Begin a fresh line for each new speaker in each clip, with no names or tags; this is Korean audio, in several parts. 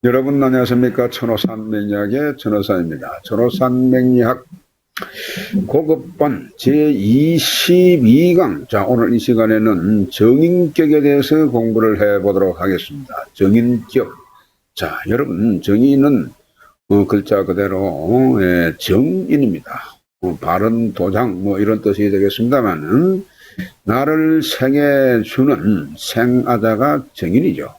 여러분 안녕하십니까. 천호산맥리학의 천호산입니다. 천호산맥리학 고급반 제22강. 자, 오늘 이 시간에는 정인격에 대해서 공부를 해보도록 하겠습니다. 정인격. 자, 여러분, 정인은 글자 그대로 정인입니다. 바른 도장 이런 뜻이 되겠습니다만은 나를 생해주는 생아자가 정인이죠.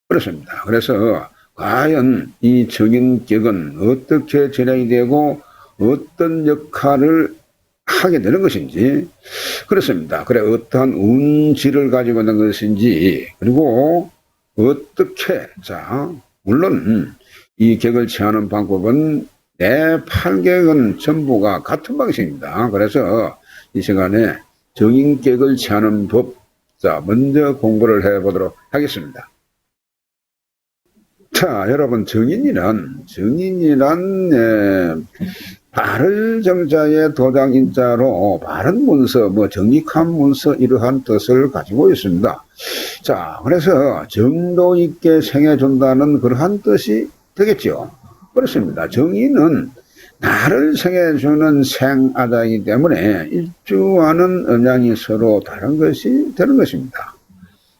그렇습니다. 그래서 과연 이 정인격은 어떻게 진행이 되고 어떤 역할을 하게 되는 것인지, 그렇습니다. 그래, 어떠한 운지를 가지고 있는 것인지, 그리고 어떻게, 자, 물론 이 격을 취하는 방법은 내 8격은 전부가 같은 방식입니다. 그래서 이 시간에 정인격을 취하는 법, 자, 먼저 공부를 해보도록 하겠습니다. 자, 여러분, 정인이란 바를 정자의 도장 인자로 바른 문서, 정직한 문서 이러한 뜻을 가지고 있습니다. 자, 그래서 정도 있게 생해준다는 그러한 뜻이 되겠죠. 그렇습니다. 정인은 나를 생해주는 생아자이기 때문에 일주와는 언양이 서로 다른 것이 되는 것입니다.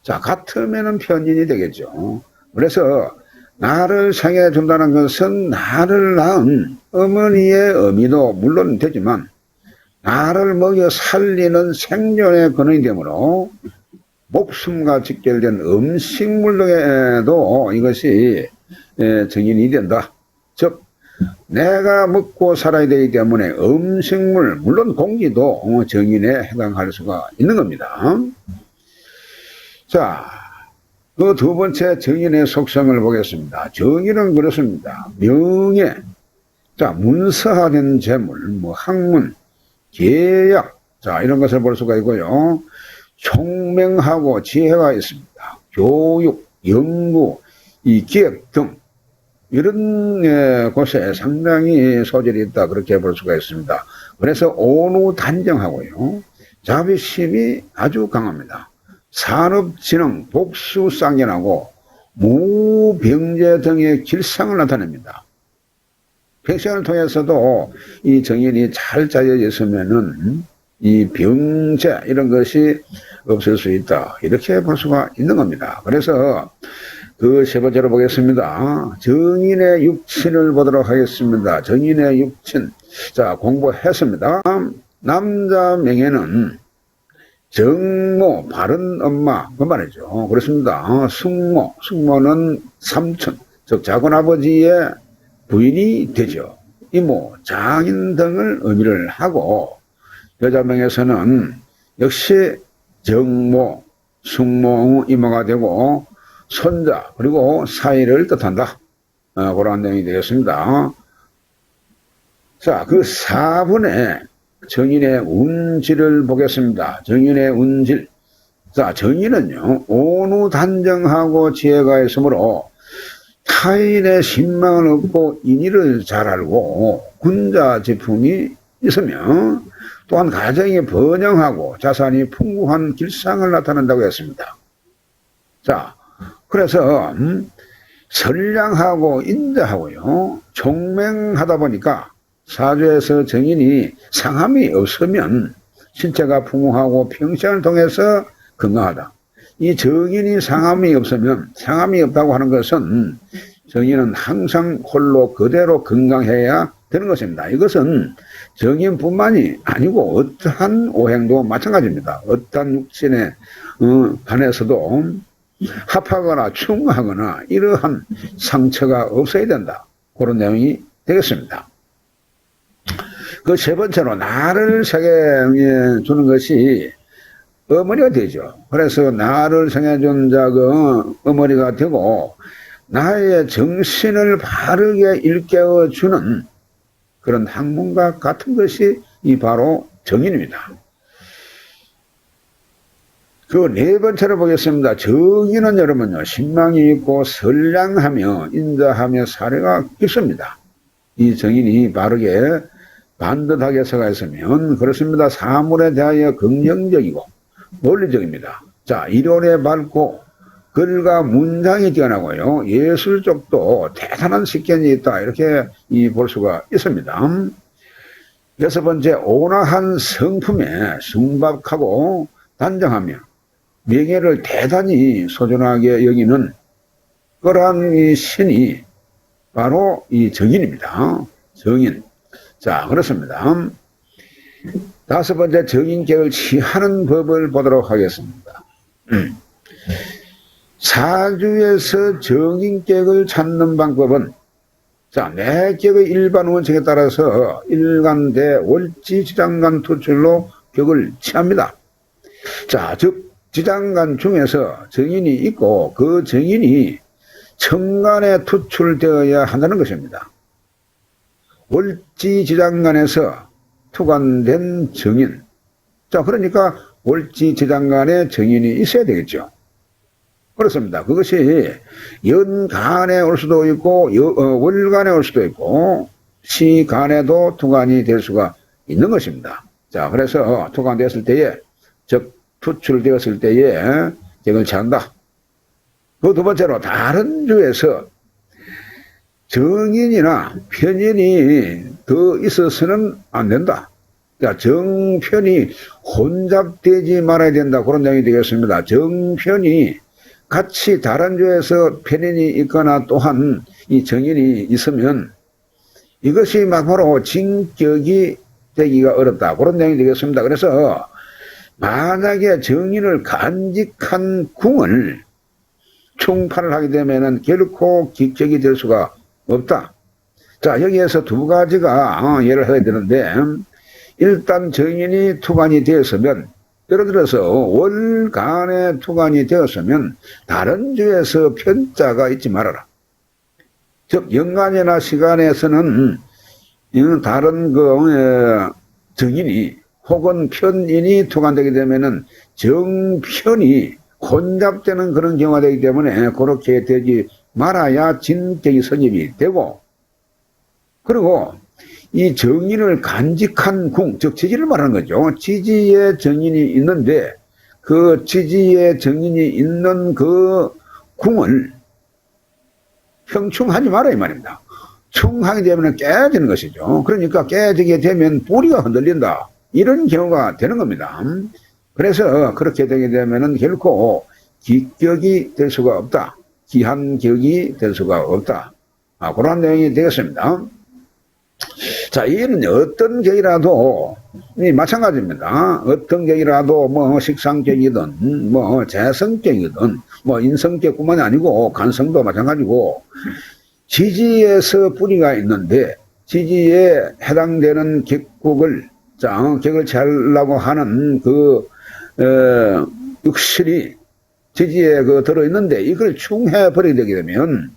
자, 같으면은 편인이 되겠죠. 그래서 나를 생해준다는 것은 나를 낳은 어머니의 의미도 물론 되지만 나를 먹여 살리는 생존의 근원이 되므로 목숨과 직결된 음식물에도 이것이 정인이 된다. 즉 내가 먹고 살아야 되기 때문에 음식물, 물론 공기도 정인에 해당할 수가 있는 겁니다. 자, 그 두 번째 정인의 속성을 보겠습니다. 정인은 그렇습니다. 명예, 자, 문서화된 재물, 학문, 계약, 자, 이런 것을 볼 수가 있고요. 총명하고 지혜가 있습니다. 교육, 연구, 이 기획 등 이런 곳에 상당히 소질이 있다, 그렇게 볼 수가 있습니다. 그래서 온우단정하고요. 자비심이 아주 강합니다. 산업진흥, 복수쌍견하고 무병제 등의 길상을 나타냅니다. 평생을 통해서도 이 정인이 잘 짜여 있으면은 이 병제 이런 것이 없을 수 있다, 이렇게 볼 수가 있는 겁니다. 그래서 그 세 번째로 보겠습니다. 정인의 육친을 보도록 하겠습니다. 정인의 육친. 자, 공부했습니다. 남자 명예는 정모, 바른 엄마, 그 말이죠. 그렇습니다. 숙모는 삼촌, 즉 작은아버지의 부인이 되죠. 이모, 장인 등을 의미를 하고, 여자명에서는 역시 정모, 숙모, 이모가 되고 손자, 그리고 사이를 뜻한다, 그런 내용이 되겠습니다. 자, 그 4분의 정인의 운질을 보겠습니다. 정인의 운질. 자, 정인은요, 온우단정하고 지혜가 있으므로 타인의 신망을 얻고 인의를 잘 알고 군자지품이 있으며 또한 가정이 번영하고 자산이 풍부한 길상을 나타낸다고 했습니다. 자, 그래서 선량하고 인자하고요, 총명하다 보니까 사주에서 정인이 상함이 없으면 신체가 풍부하고 평생을 통해서 건강하다. 이 정인이 상함이 없으면, 상함이 없다고 하는 것은 정인은 항상 홀로 그대로 건강해야 되는 것입니다. 이것은 정인뿐만이 아니고 어떠한 오행도 마찬가지입니다. 어떠한 육신에 반해서도 합하거나 충하거나 이러한 상처가 없어야 된다, 그런 내용이 되겠습니다. 그 세 번째로 나를 생해주는 것이 어머니가 되죠. 그래서 나를 생해준 자가 어머니가 되고 나의 정신을 바르게 일깨워주는 그런 학문과 같은 것이 이 바로 정인입니다. 그 네 번째로 보겠습니다. 정인은 여러분요, 신망이 있고 선량하며 인자하며 사례가 깊습니다. 이 정인이 바르게 반듯하게 서가 있으면 그렇습니다. 사물에 대하여 긍정적이고 논리적입니다. 자, 이론에 밝고 글과 문장이 뛰어나고요. 예술 쪽도 대단한 식견이 있다. 이렇게 볼 수가 있습니다. 여섯 번째, 온화한 성품에 순박하고 단정하며 명예를 대단히 소중하게 여기는 그러한 이 신이 바로 이 정인입니다. 정인. 자, 그렇습니다. 다섯 번째, 정인격을 취하는 법을 보도록 하겠습니다. 사주에서 정인격을 찾는 방법은, 자, 내 격의 일반 원칙에 따라서 일간대 월지 지장간 투출로 격을 취합니다. 자, 즉 지장간 중에서 정인이 있고 그 정인이 천간에 투출되어야 한다는 것입니다. 월지 지장간에서 투관된 정인. 자, 그러니까 월지 지장간에 정인이 있어야 되겠죠. 그렇습니다. 그것이 연간에 올 수도 있고 월간에 올 수도 있고 시간에도 투관이 될 수가 있는 것입니다. 자, 그래서 투관됐을 때에, 즉 투출되었을 때에 격을 취한다. 그 두 번째로, 다른 주에서 정인이나 편인이 더 있어서는 안 된다. 자, 정편이 혼잡되지 말아야 된다. 그런 내용이 되겠습니다. 정편이 같이 다른 주에서 편인이 있거나 또한 이 정인이 있으면 이것이 막 바로 진격이 되기가 어렵다. 그런 내용이 되겠습니다. 그래서 만약에 정인을 간직한 궁을 충파를 하게 되면은 결코 기적이 될 수가 없다. 자, 여기에서 두 가지가 예를 해야 되는데, 일단 정인이 투관이 되었으면, 예를 들어서 월간에 투관이 되었으면 다른 주에서 편자가 있지 말아라. 즉 연간이나 시간에서는 다른 정인이 혹은 편인이 투관되게 되면은 정편이 혼잡되는 그런 경우가 되기 때문에 그렇게 되지 말아야 진격이 성립이 되고, 그리고 이 정인을 간직한 궁, 즉 지지를 말하는 거죠. 지지에 정인이 있는데 그 지지에 정인이 있는 그 궁을 평충하지 말아야 이 말입니다. 충하게 되면 깨지는 것이죠. 그러니까 깨지게 되면 뿌리가 흔들린다. 이런 경우가 되는 겁니다. 그래서 그렇게 되게 되면은 결코 기격이 될 수가 없다. 기한격이 될 수가 없다. 그런 내용이 되겠습니다. 자, 이는 어떤 격이라도 마찬가지입니다. 어떤 격이라도 뭐 식상격이든 뭐 재성격이든 뭐 인성격뿐만이 아니고 간성도 마찬가지고, 지지에서 뿌리가 있는데 지지에 해당되는 격국을, 자, 격을 취하려고 하는 육실이 지지에 들어있는데 이걸 충해버리게 되게 되면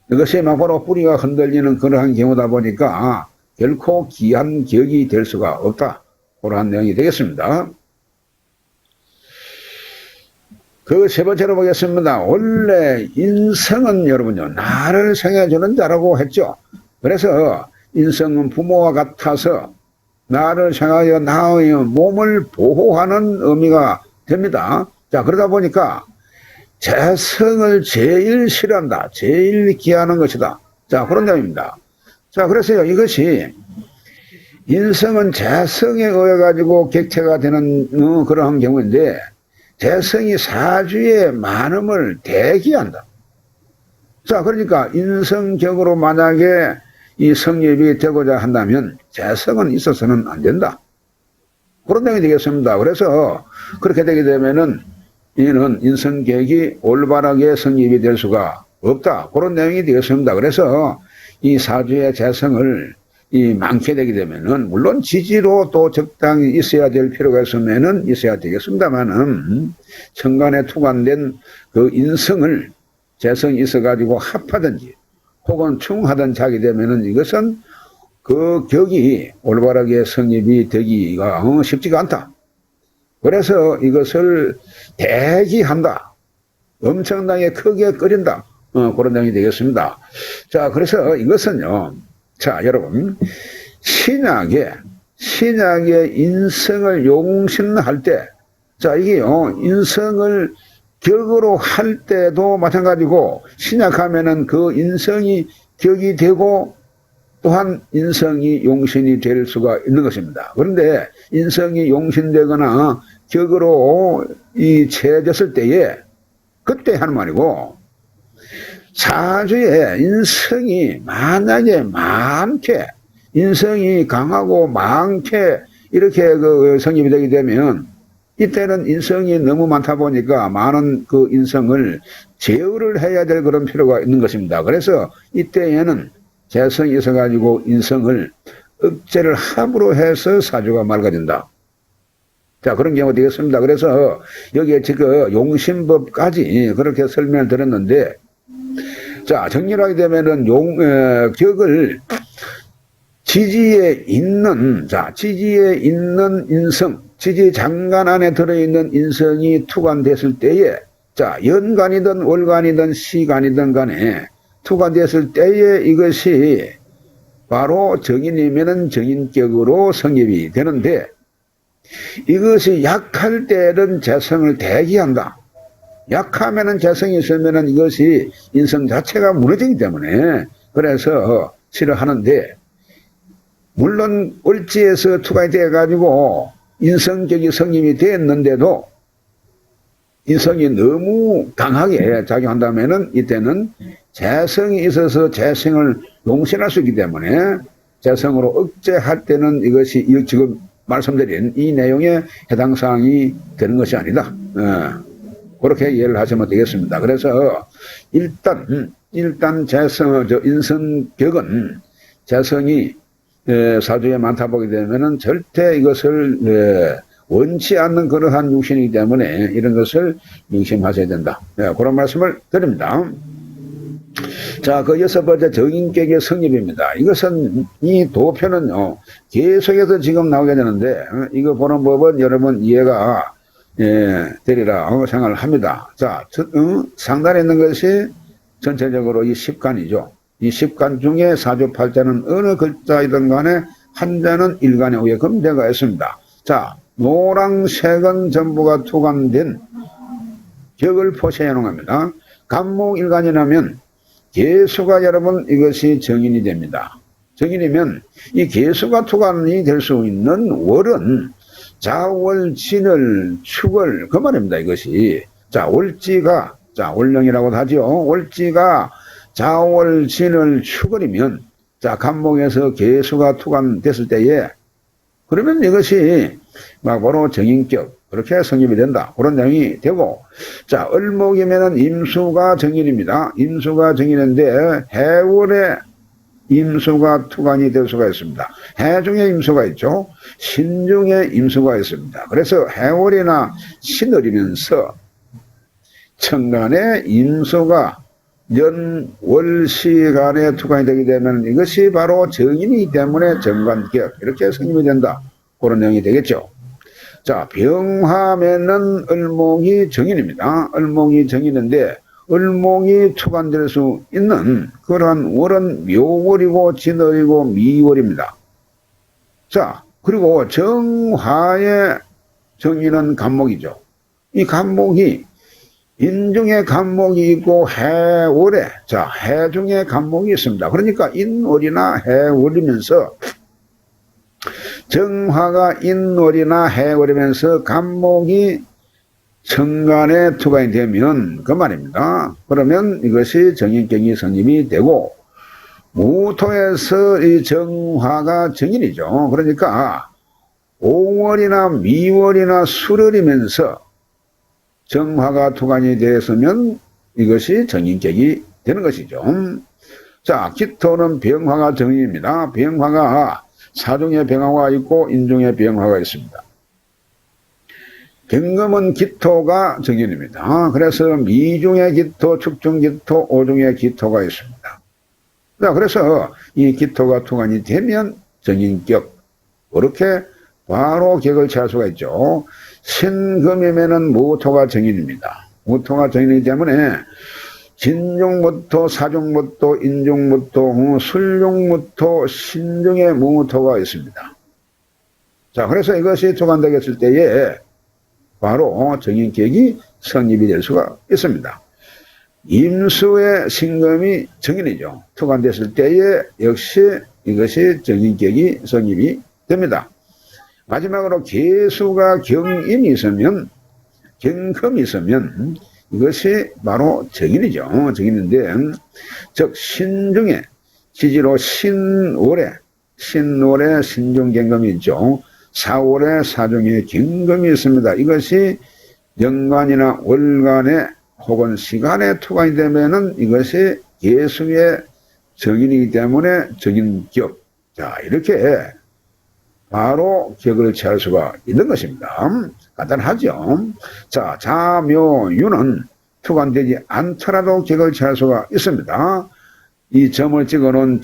이것이 막 바로 뿌리가 흔들리는 그러한 경우다 보니까 결코 귀한 격이 될 수가 없다. 그러한 내용이 되겠습니다. 그 세 번째로 보겠습니다. 원래 인성은 여러분요, 나를 생해주는 자라고 했죠. 그래서 인성은 부모와 같아서 나를 생하여 나의 몸을 보호하는 의미가 됩니다. 자, 그러다 보니까 재성을 제일 싫어한다. 제일 기하는 것이다. 자, 그런 내용입니다. 자, 그래서요, 이것이 인성은 재성에 의해 가지고 객체가 되는 그러한 경우인데, 재성이 사주의 많음을 대기한다. 자, 그러니까 인성격으로 만약에 이 성립이 되고자 한다면 재성은 있어서는 안 된다. 그런 내용이 되겠습니다. 그래서 그렇게 되게 되면은 이는 인성격이 올바르게 성립이 될 수가 없다. 그런 내용이 되겠습니다. 그래서 이 사주의 재성을 많게 되게 되면은, 물론 지지로 또 적당히 있어야 될 필요가 있으면은 있어야 되겠습니다만은, 천간에 투관된 그 인성을 재성이 있어가지고 합하든지 혹은 충하든지 하게 되면은 이것은 그 격이 올바르게 성립이 되기가 쉽지가 않다. 그래서 이것을 대기한다. 엄청나게 크게 끓인다. 그런 내용이 되겠습니다. 자, 그래서 이것은요, 자, 여러분, 신약의 인성을 용신할 때, 자, 이게요, 인성을 격으로 할 때도 마찬가지고 신약하면은 그 인성이 격이 되고 또한 인성이 용신이 될 수가 있는 것입니다. 그런데 인성이 용신되거나 격으로 채졌을 때에 그때 하는 말이고, 사주에 인성이 만약에 많게, 인성이 강하고 많게 이렇게 그 성립이 되게 되면 이때는 인성이 너무 많다 보니까 많은 그 인성을 제어를 해야 될 그런 필요가 있는 것입니다. 그래서 이때에는 재성이 있어가지고 인성을 억제를 함으로 해서 사주가 맑아진다. 자, 그런 경우가 되겠습니다. 그래서 여기에 지금 용신법까지 그렇게 설명을 드렸는데, 자, 정리하게 되면은 격을 지지에 있는 인성, 지지 장간 안에 들어있는 인성이 투관됐을 때에, 자, 연간이든 월간이든 시간이든 간에 투관됐을 때에 이것이 바로 정인이면은 정인격으로 성립이 되는데, 이것이 약할 때는 재성을 대기한다. 약하면은 재성이 있으면은 이것이 인성 자체가 무너지기 때문에 그래서 싫어하는데, 물론 을지에서 투관이 되어가지고 인성격이 성립이 되었는데도 인성이 너무 강하게 작용한다면은 이때는 재성이 있어서 재성을 용신할 수 있기 때문에 재성으로 억제할 때는 이것이 지금 말씀드린 이 내용에 해당 사항이 되는 것이 아니다. 그렇게 이해를 하시면 되겠습니다. 그래서 일단 재성, 인성격은 재성이 사주에 많다 보게 되면은 절대 이것을 원치 않는 그러한 육신이기 때문에 이런 것을 명심하셔야 된다. 그런 말씀을 드립니다. 자, 그 6번째 정인격의 성립입니다. 이것은 이 도표는요 계속해서 지금 나오게 되는데 이거 보는 법은 여러분 이해가 되리라 생각을 합니다. 자, 상단에 있는 것이 전체적으로 이 10간이죠. 이 10간 중에 사주팔자는 어느 글자이든 간에 한자는 일간의 위에 금대가 있습니다. 자, 노랑색은 전부가 투관된 격을 표시해 놓은 겁니다. 간목일간이라면 개수가 여러분 이것이 정인이 됩니다. 정인이면 이 개수가 투관이 될 수 있는 월은 자월, 진월, 축월 그 말입니다. 이것이 자 월지가 자 월령이라고도 하죠. 월지가 자월, 진월, 축월이면 자 간목에서 개수가 투관됐을 때에 그러면 이것이 바로 정인격 그렇게 성립이 된다. 그런 내용이 되고, 자 을목이면은 임수가 정인입니다. 임수가 정인인데 해월에 임수가 투관이 될 수가 있습니다. 해 중에 임수가 있죠. 신 중에 임수가 있습니다. 그래서 해월이나 신월이면서 천간에 임수가 연월시간에 투관이 되게 되면 이것이 바로 정인이기 때문에 정관격 이렇게 성립이 된다. 그런 내용이 되겠죠. 자, 병화면은 을목이 정인입니다. 을목이 정인인데 을목이 투관될 수 있는 그러한 월은 묘월이고 진월이고 미월입니다. 자, 그리고 정화의 정인은 간목이죠. 이 간목이 인중에 간목이 있고 해월에 자 해중에 간목이 있습니다. 그러니까 인월이나 해월이면서 정화가 인월이나 해월이면서 간목이 천간에 투관이 되면 그 말입니다. 그러면 이것이 정인격이 성립이 되고 무토에서 이 정화가 정인이죠. 그러니까 5월이나 미월이나 수월이면서 정화가 투관이 되었으면 이것이 정인격이 되는 것이죠. 자, 기토는 병화가 정인입니다. 병화가 사중에 병화가 있고 인중에 병화가 있습니다. 경금은 기토가 정인입니다. 그래서 미중에 기토, 축중 기토, 오중에 기토가 있습니다. 자, 그래서 이 기토가 투관이 되면 정인격 그렇게 바로 격을 취할 수가 있죠. 신금이면은 무토가 정인입니다. 무토가 정인이기 때문에 진중무토, 사중무토, 인중무토, 술중무토, 신중에 무토가 있습니다. 자, 그래서 이것이 투관되겠을 때에 바로 정인격이 성립이 될 수가 있습니다. 임수의 신금이 정인이죠. 투관됐을 때에 역시 이것이 정인격이 성립이 됩니다. 마지막으로 개수가 경임이 있으면, 경금이 있으면 이것이 바로 정인이죠. 정인인데, 즉 신중에 지지로 신월에 신중경금이 있죠. 사월에 사중에 경금이 있습니다. 이것이 연간이나 월간에 혹은 시간에 투관이 되면은 이것이 개수의 정인이기 때문에 정인격. 자, 이렇게 바로 격을 취할 수가 있는 것입니다. 간단하죠. 자, 자묘유는 투관되지 않더라도 격을 취할 수가 있습니다. 이 점을 찍어 놓은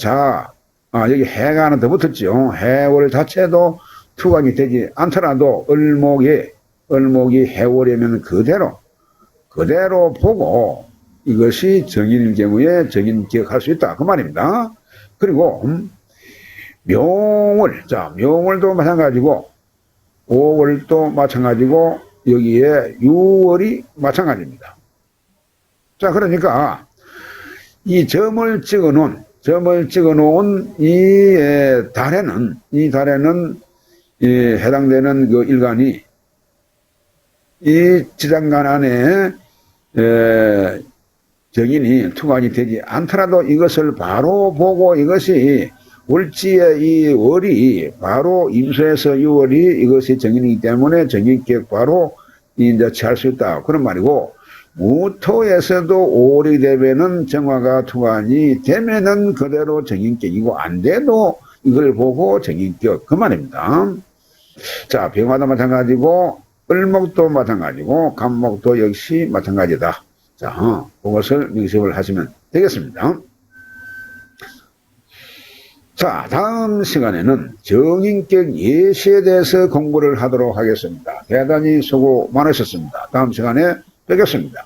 여기 해가 하나 더 붙었죠. 해월 자체도 투관이 되지 않더라도 을목이 해월이면 그대로 보고 이것이 정인일 경우에 정인 기억할 수 있다. 그 말입니다. 그리고 명월, 자, 명월도 마찬가지고 5월도 마찬가지고 여기에 6월이 마찬가지입니다. 자, 그러니까 이 점을 찍어 놓은 이 달에는 해당되는 그 일간이 이 지장간 안에 정인이 투관이 되지 않더라도 이것을 바로 보고 이것이 월지의 이 월이 바로 임수에서 6월이 이것이 정인이기 때문에 정인격 바로 이제 취할 수 있다. 그런 말이고, 무토에서도 5월이 되면은 정화가 투관이 되면은 그대로 정인격이고 안 돼도 이걸 보고 정인격. 그 말입니다. 자, 병화도 마찬가지고 을목도 마찬가지고 간목도 역시 마찬가지다. 자, 그것을 명심을 하시면 되겠습니다. 자, 다음 시간에는 정인격 예시에 대해서 공부를 하도록 하겠습니다. 대단히 수고 많으셨습니다. 다음 시간에 뵙겠습니다.